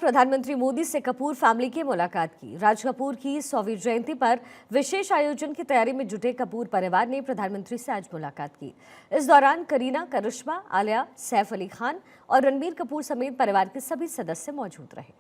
प्रधानमंत्री मोदी से कपूर फैमिली की मुलाकात की। राज कपूर की 100वीं जयंती पर विशेष आयोजन की तैयारी में जुटे कपूर परिवार ने प्रधानमंत्री से आज मुलाकात की। इस दौरान करीना, करिश्मा, आलिया, सैफ अली खान और रणबीर कपूर समेत परिवार के सभी सदस्य मौजूद रहे।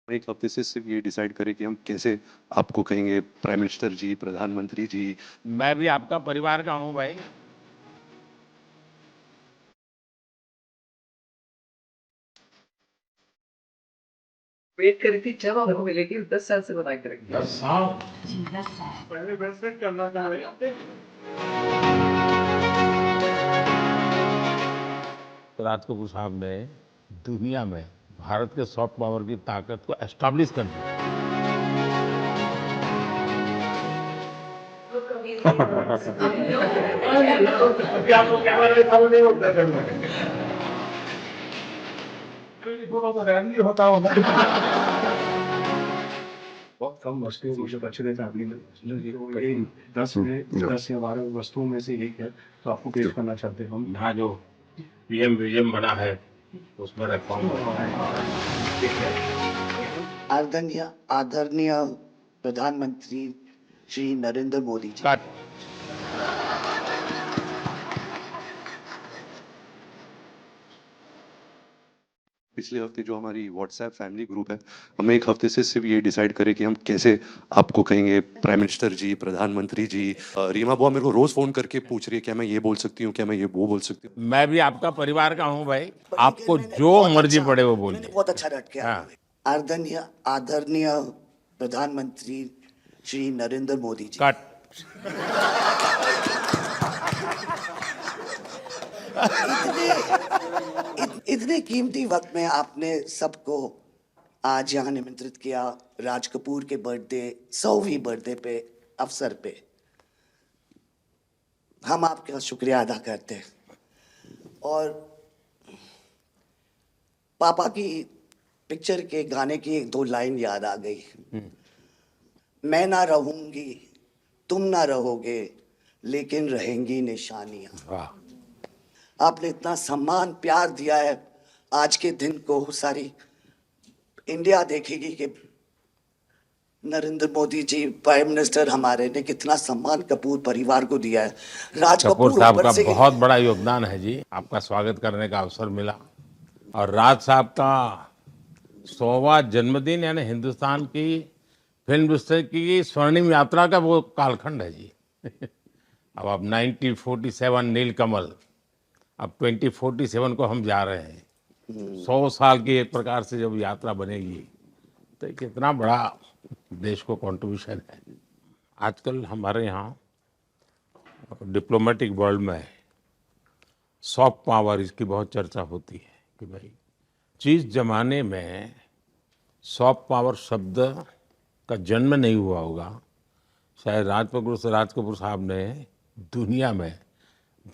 एक हफ्ते से सिर्फ ये डिसाइड करें कि हम कैसे आपको कहेंगे प्राइम मिनिस्टर जी, प्रधानमंत्री जी। मैं भी आपका परिवार का हूं भाई। वेट करी थी जब आपको मिलेगी 10 साल से बनाई करेंगे 10 साल पहले ब्रेसलेट करना था राज कपूर साहब ने दुनिया में भारत के सॉफ्ट पावर की ताकत को एस्टैब्लिश कर दिया। बहुत कम वस्तुओं को जो बचे थे फैमिली में तो ये 10 या 12 वस्तुओं में से एक है तो आपको पेश करना चाहते हैं हम। यहाँ जो पीएम म्यूजियम बना है उसमें रिफॉर्म आदरणीय प्रधानमंत्री श्री नरेंद्र मोदी जी। पिछले हफ्ते जो हमारी व्हाट्सएप फैमिली ग्रुप है, हम एक हफ्ते से सिर्फ ये डिसाइड करें कि हम कैसे आपको कहेंगे प्राइम मिनिस्टर जी, प्रधानमंत्री जी। रीमा बुआ मेरे को रोज फोन करके पूछ रही है क्या मैं ये बोल सकती हूँ, क्या मैं ये वो बोल सकती हूँ। मैं भी आपका परिवार का हूं भाई। आपको जो मर्जी पड़े वो बोलिए। बहुत अच्छा रट के हाँ। आदरणीय प्रधानमंत्री श्री नरेंद्र मोदी जी। कट। इतने कीमती वक्त में आपने सबको आज यहाँ निमंत्रित किया राज कपूर के बर्थडे 100वीं बर्थडे पे अवसर पे। हम आपका शुक्रिया अदा करते हैं और पापा की पिक्चर के गाने की एक दो लाइन याद आ गई। मैं ना रहूंगी, तुम ना रहोगे, लेकिन रहेंगी निशानियां। वाह। आपने इतना सम्मान प्यार दिया है, आज के दिन को सारी इंडिया देखेगी कि नरेंद्र मोदी जी प्राइम मिनिस्टर हमारे ने कितना सम्मान कपूर परिवार को दिया है। राज कपूर साहब ऊपर का से बहुत बड़ा योगदान है जी। आपका स्वागत करने का अवसर मिला और राज साहब का 100वां जन्मदिन यानी हिंदुस्तान की फिल्म इंडस्ट्री की स्वर्णिम यात्रा का वो कालखंड है जी। अब 1947 नीलकमल, अब 2047 को हम जा रहे हैं। 100 साल की एक प्रकार से जब यात्रा बनेगी तो ये कितना बड़ा देश को कंट्रीब्यूशन है। आजकल हमारे यहाँ डिप्लोमेटिक वर्ल्ड में सॉफ्ट पावर इसकी बहुत चर्चा होती है कि भाई जिस जमाने में सॉफ्ट पावर शब्द का जन्म नहीं हुआ होगा, शायद राज कपूर साहब ने दुनिया में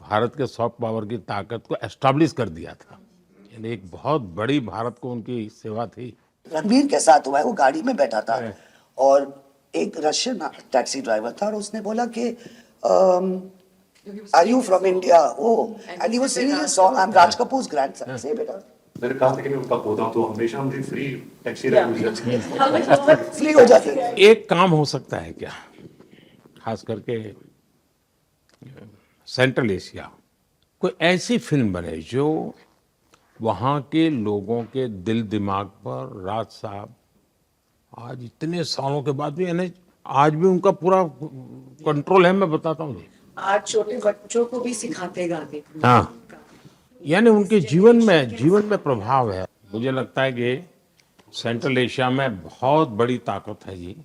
भारत के सॉफ्ट पावर की ताकत को एस्टैब्लिश कर दिया था। यानी एक बहुत बड़ी भारत को उनकी सेवा थी। रणबीर के साथ हुआ है, वो गाड़ी में बैठा था और एक रशियन टैक्सी ड्राइवर था और उसने बोला कि are you from India? Oh, and he was singing a song, I am Raj Kapoor's grandson. से बेटा मैंने कहा था कि मैं उनका पोता हूं तो हमेशा मुझे फ्री टैक्सी राइड मिल जाती है। फ्री हो जाती है। एक काम हो सकता है क्या, खास करके सेंट्रल एशिया, कोई ऐसी फिल्म बने जो वहाँ के लोगों के दिल दिमाग पर राज साहब आज इतने सालों के बाद भी यानी आज भी उनका पूरा कंट्रोल है। मैं बताता हूँ आज छोटे बच्चों को भी सिखाते गाने। हाँ, यानी उनके जीवन में प्रभाव है। मुझे लगता है कि सेंट्रल एशिया में बहुत बड़ी ताकत है जी।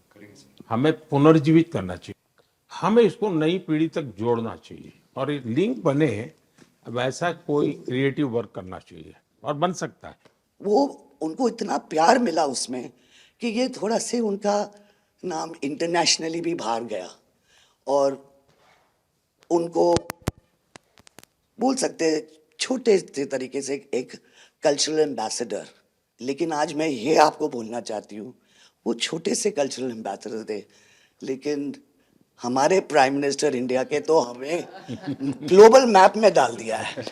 हमें पुनर्जीवित करना चाहिए, हमें इसको नई पीढ़ी तक जोड़ना चाहिए और एक लिंक बने। अब ऐसा कोई क्रिएटिव वर्क करना चाहिए और बन सकता है। वो उनको इतना प्यार मिला उसमें कि ये थोड़ा से उनका नाम इंटरनेशनली भी बाहर गया और उनको बोल सकते हैं छोटे से तरीके से एक कल्चरल एम्बेसडर, लेकिन आज मैं ये आपको बोलना चाहती हूँ, वो छोटे से कल्चरल एम्बेसडर थे, लेकिन हमारे प्राइम मिनिस्टर इंडिया के तो हमें ग्लोबल मैप में डाल दिया है।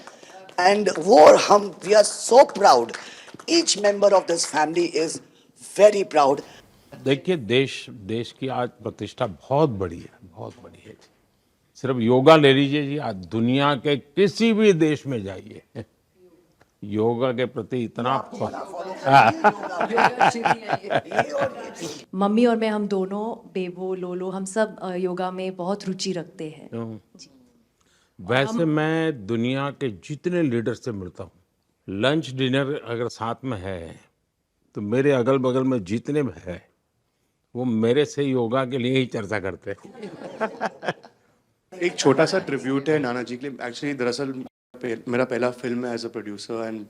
एंड वो हम we are so proud, each member of this family is very proud. देखिए देश की आज प्रतिष्ठा बहुत बड़ी है, बहुत बड़ी है। सिर्फ योगा ले लीजिए जी, आज दुनिया के किसी भी देश में जाइए, योगा के प्रति इतना मम्मी और मैं हम दोनों, बेबो लोलो, हम सब योगा में बहुत रुचि रखते हैं। वैसे मैं दुनिया के जितने लीडर से मिलता हूँ, लंच डिनर अगर साथ में है तो मेरे अगल बगल में जितने भी है वो मेरे से योगा के लिए ही चर्चा करते हैं। एक छोटा सा ट्रिब्यूट है नाना जी के लिए। एक्चुअली दरअसल मेरा पहला फिल्म है एज अ प्रोड्यूसर, एंड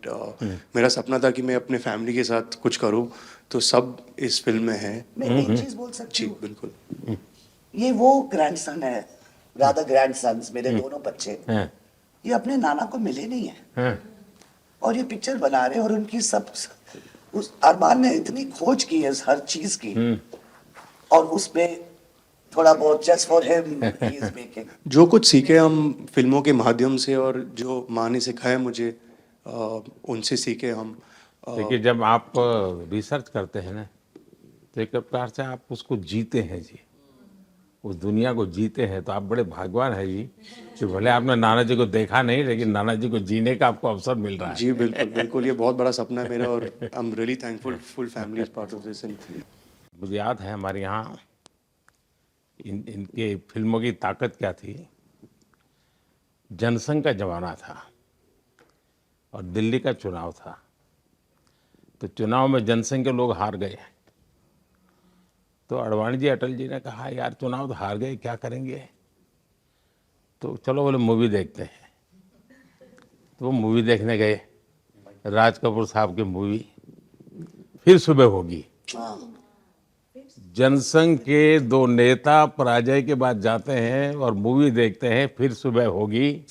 मेरा सपना था कि मैं अपने फैमिली के साथ कुछ करूं, तो सब इस फिल्म में है। मैं एक चीज बोल सकती जी हूँ, बिल्कुल। ये वो ग्रैंडसन है, रादर ग्रैंडसन्स, मेरे दोनों बच्चे, हैं, ये अपने नाना को मिले नहीं है हैं। और ये पिक्चर बना रहे हैं, और उनकी सब उस अरमान ने इतनी खोज की है हर चीज की, और उसपे थोड़ा बहुत just for him he is making. जो कुछ सीखे हम फिल्मों के माध्यम से, और जो माँ ने सिखाया मुझे, उनसे सीखे हम। देखिए जब आप रिसर्च करते हैं ना, तो एक प्रकार से आप उसको जीते हैं जी, उस दुनिया को जीते हैं, तो आप बड़े भाग्यवान हैं जी कि भले आपने नाना जी को देखा नहीं, लेकिन नाना जी को जीने का आपको अवसर मिल रहा है। जी बिल्कुल बिल्कुल, ये बहुत बड़ा सपना है मेरा, और I am really thankful, full family is part of this. मुझे याद है हमारे यहाँ इनके फिल्मों की ताकत क्या थी। जनसंघ का जमाना था और दिल्ली का चुनाव था, तो चुनाव में जनसंघ के लोग हार गए, तो अडवाणी जी, अटल जी ने कहा यार चुनाव तो हार गए, क्या करेंगे, तो चलो बोले मूवी देखते हैं। तो वो मूवी देखने गए, राज कपूर साहब की मूवी फिर सुबह होगी। जनसंघ के दो नेता पराजय के बाद जाते हैं और मूवी देखते हैं फिर सुबह होगी,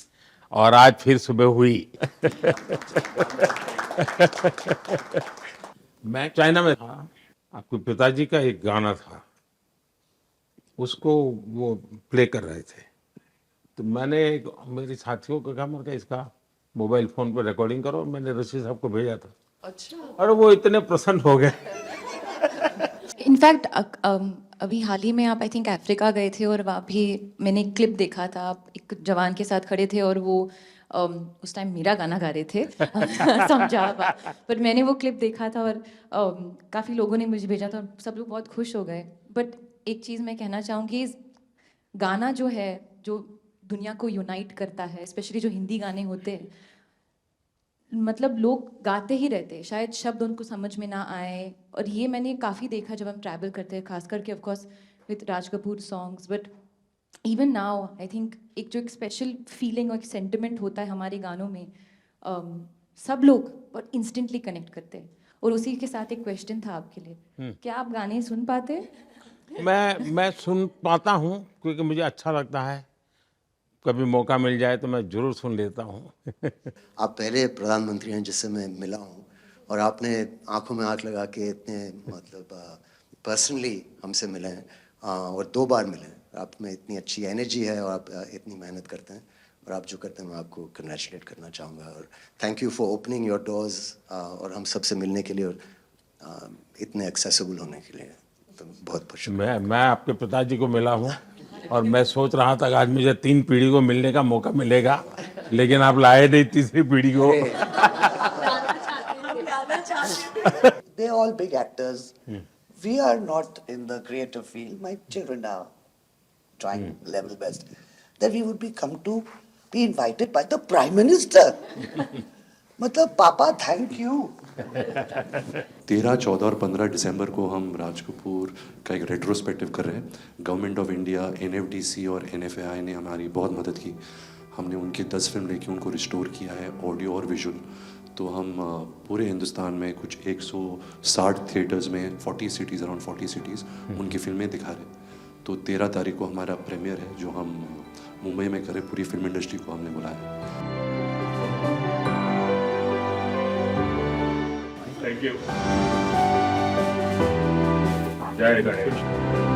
और आज फिर सुबह हुई। मैं चाइना में था, आपके पिताजी का एक गाना था, उसको वो प्ले कर रहे थे, तो मैंने मेरे साथियों को कहा, मैंने कहा इसका मोबाइल फोन पर रिकॉर्डिंग करो, मैंने ऋषि साहब को भेजा था। अच्छा। और वो इतने प्रसन्न हो गए। इनफैक्ट अभी हाल ही में आप आई थिंक अफ्रीका गए थे, और वहाँ भी मैंने एक क्लिप देखा था, आप एक जवान के साथ खड़े थे और वो उस टाइम मेरा गाना गा रहे थे। समझा आप, पर मैंने वो क्लिप देखा था और काफ़ी लोगों ने मुझे भेजा था और सब लोग बहुत खुश हो गए। बट एक चीज़ मैं कहना चाहूँगी, गाना जो है जो दुनिया को यूनाइट करता है, स्पेशली जो हिंदी गाने होते हैं, मतलब लोग गाते ही रहते हैं, शायद शब्द उनको समझ में ना आए, और ये मैंने काफ़ी देखा जब हम ट्रैवल करते हैं, खास करके of course with Raj Kapoor songs, but even now I think एक जो एक स्पेशल फीलिंग और एक सेंटिमेंट होता है हमारे गानों में, सब लोग बहुत इंस्टेंटली कनेक्ट करते हैं। और उसी के साथ एक क्वेश्चन था आपके लिए, क्या आप गाने सुन पाते हैं? मैं सुन पाता हूँ, क्योंकि मुझे अच्छा लगता है, कभी मौका मिल जाए तो मैं जरूर सुन लेता हूँ। आप पहले प्रधानमंत्री हैं जिससे मैं मिला हूँ, और आपने आंखों में आंख लगा के इतने मतलब पर्सनली हमसे मिले हैं, और 2 बार मिले हैं। आप में इतनी अच्छी एनर्जी है और आप इतनी मेहनत करते हैं, और आप जो करते हैं मैं आपको कंग्रेचुलेट करना चाहूँगा, और thank you for opening your doors, और हम सबसे मिलने के लिए और इतने एक्सेसिबल होने के लिए, तो बहुत बहुत शुक्रिया। मैं आपके पिताजी को मिला हूँ, और मैं सोच रहा था कि आज मुझे 3 पीढ़ी को मिलने का मौका मिलेगा, लेकिन आप लाए नहीं तीसरी पीढ़ी को। They're all big actors. We are not in the creative field. My children are trying level best. That we would be invited by the Prime Minister. मतलब पापा थैंक यू। 13, 14 और 15 दिसंबर को हम राज कपूर का एक रेट्रोस्पेक्टिव कर रहे हैं। गवर्नमेंट ऑफ इंडिया, NFDC और NFAI ने हमारी बहुत मदद की। हमने उनकी 10 फिल्म लेके उनको रिस्टोर किया है, ऑडियो और विजुअल। तो हम पूरे हिंदुस्तान में कुछ 160 थिएटर्स में 40 सिटीज़, अराउंड 40 सिटीज़ उनकी फिल्में दिखा रहे हैं। तो 13 तारीख को हमारा प्रीमियर है, जो हम मुंबई में करें। पूरी फिल्म इंडस्ट्री को हमने बुलाया है। थैंक यू जय गणेश